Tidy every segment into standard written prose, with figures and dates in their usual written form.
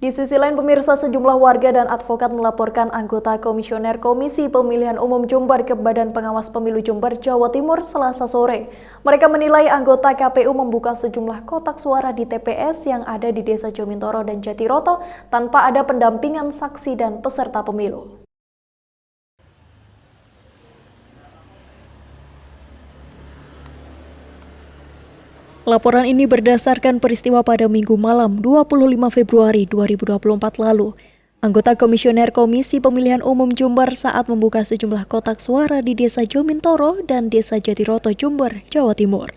Di sisi lain, pemirsa, sejumlah warga dan advokat melaporkan anggota Komisioner Komisi Pemilihan Umum Jember ke Badan Pengawas Pemilu Jember, Jawa Timur, Selasa sore. Mereka menilai anggota KPU membuka sejumlah kotak suara di TPS yang ada di Desa Jomintoro dan Jatiroto tanpa ada pendampingan saksi dan peserta pemilu. Laporan ini berdasarkan peristiwa pada Minggu malam 25 Februari 2024 lalu. Anggota Komisioner Komisi Pemilihan Umum Jember saat membuka sejumlah kotak suara di Desa Jomintoro dan Desa Jatiroto, Jember, Jawa Timur.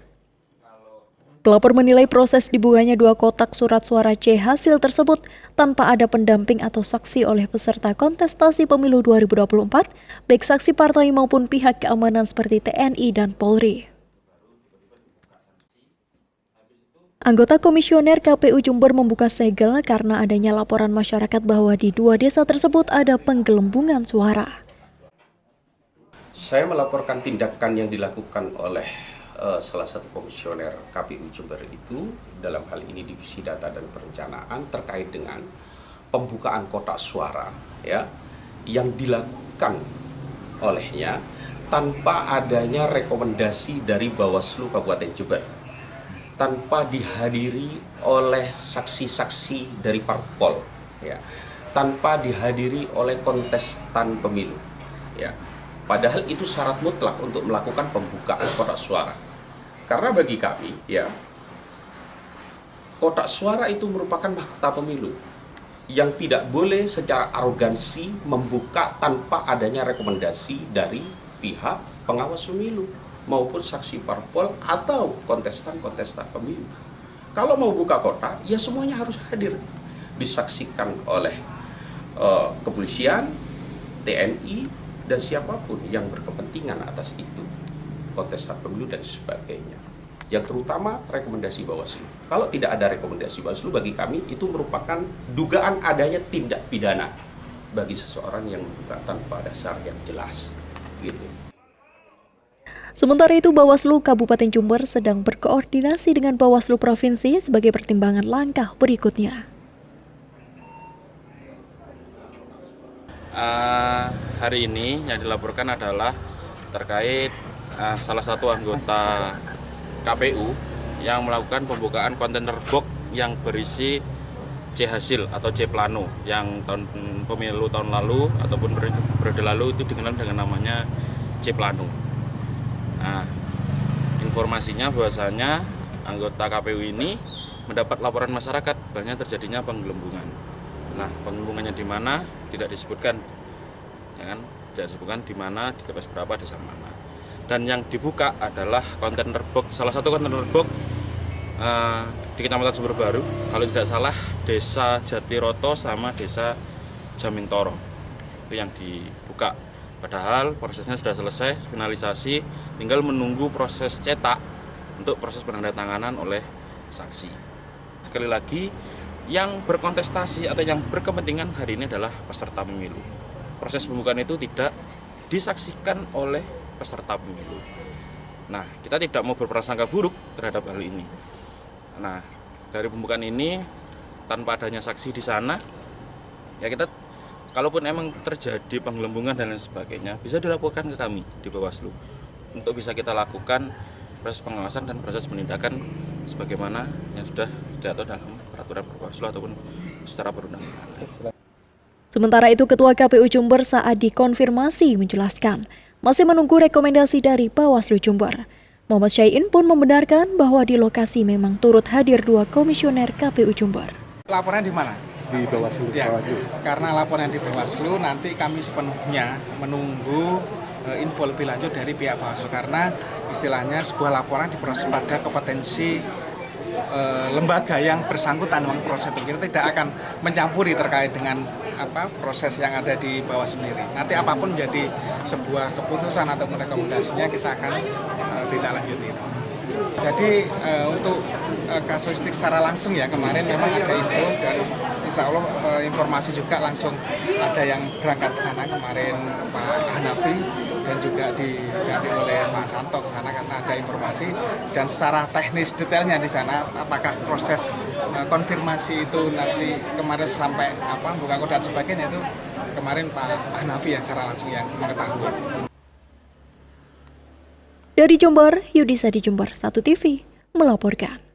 Pelapor menilai proses dibukanya dua kotak surat suara C hasil tersebut tanpa ada pendamping atau saksi oleh peserta kontestasi pemilu 2024, baik saksi partai maupun pihak keamanan seperti TNI dan Polri. Anggota Komisioner KPU Jember membuka segel karena adanya laporan masyarakat bahwa di dua desa tersebut ada penggelembungan suara. Saya melaporkan tindakan yang dilakukan oleh salah satu komisioner KPU Jember itu, dalam hal ini Divisi Data dan Perencanaan, terkait dengan pembukaan kotak suara ya, yang dilakukan olehnya tanpa adanya rekomendasi dari Bawaslu Kabupaten Jember, tanpa dihadiri oleh saksi-saksi dari parpol, ya, tanpa dihadiri oleh kontestan pemilu, ya. Padahal itu syarat mutlak untuk melakukan pembukaan kotak suara. Karena bagi kami, ya, kotak suara itu merupakan mahkota pemilu yang tidak boleh secara arogansi membuka tanpa adanya rekomendasi dari pihak pengawas pemilu maupun saksi parpol atau kontestan-kontestan pemilu. Kalau mau buka kotak, ya semuanya harus hadir. Disaksikan oleh kepolisian, TNI, dan siapapun yang berkepentingan atas itu, kontestan pemilu dan sebagainya. Yang terutama rekomendasi Bawaslu. Kalau tidak ada rekomendasi Bawaslu, bagi kami itu merupakan dugaan adanya tindak pidana bagi seseorang yang membuka tanpa dasar yang jelas. Gitu. Sementara itu, Bawaslu Kabupaten Jember sedang berkoordinasi dengan Bawaslu Provinsi sebagai pertimbangan langkah berikutnya. Hari ini yang dilaporkan adalah terkait salah satu anggota KPU yang melakukan pembukaan kontainer box yang berisi C hasil atau C plano yang pemilu tahun lalu ataupun periode lalu itu dikenal dengan namanya C plano. Nah, informasinya bahwasanya anggota KPU ini mendapat laporan masyarakat banyak terjadinya penggelembungan. Nah, penggelembungannya di mana tidak disebutkan, ya kan? Tidak disebutkan di mana, di TPS berapa, desa mana. Dan yang dibuka adalah kontainer box, salah satu kontainer box di Kecamatan Sumber Baru, kalau tidak salah Desa Jatiroto sama Desa Jomintoro. Itu yang dibuka. Padahal prosesnya sudah selesai, finalisasi, tinggal menunggu proses cetak untuk proses penandatanganan oleh saksi. Sekali lagi, yang berkontestasi atau yang berkepentingan hari ini adalah peserta pemilu. Proses pembukaan itu tidak disaksikan oleh peserta pemilu. Nah, kita tidak mau berprasangka buruk terhadap hal ini. Nah, dari pembukaan ini, tanpa adanya saksi di sana, ya kita, kalaupun emang terjadi penggelembungan dan lain sebagainya, bisa dilaporkan ke kami di Bawaslu untuk bisa kita lakukan proses pengawasan dan proses penindakan sebagaimana yang sudah diatur dalam peraturan Bawaslu ataupun secara perundang-undangan. Sementara itu, Ketua KPU Jember saat dikonfirmasi menjelaskan masih menunggu rekomendasi dari Bawaslu Jember. Muhammad Syai'in pun membenarkan bahwa di lokasi memang turut hadir dua komisioner KPU Jember. Laporan di mana? Di Bawaslu. Ya, karena laporan di Bawaslu nanti kami sepenuhnya menunggu info lebih lanjut dari pihak Bawaslu, karena istilahnya sebuah laporan diproses pada kompetensi lembaga yang bersangkutan memang proses itu. Kita tidak akan mencampuri terkait dengan proses yang ada di bawah sendiri. Nanti apapun menjadi sebuah keputusan atau rekomendasinya kita akan tidak lanjuti. Jadi untuk kasuistik secara langsung ya, kemarin memang ada info dan insya Allah informasi juga langsung ada yang berangkat ke sana kemarin, Pak Hanafi, dan juga didampingi oleh Pak Santo ke sana karena ada informasi, dan secara teknis detailnya di sana apakah proses konfirmasi itu nanti kemarin sampai buka kode dan sebagainya itu kemarin Pak Hanafi yang secara langsung yang mengetahui. Dari Jember, Yudisa di Jember 1 TV melaporkan.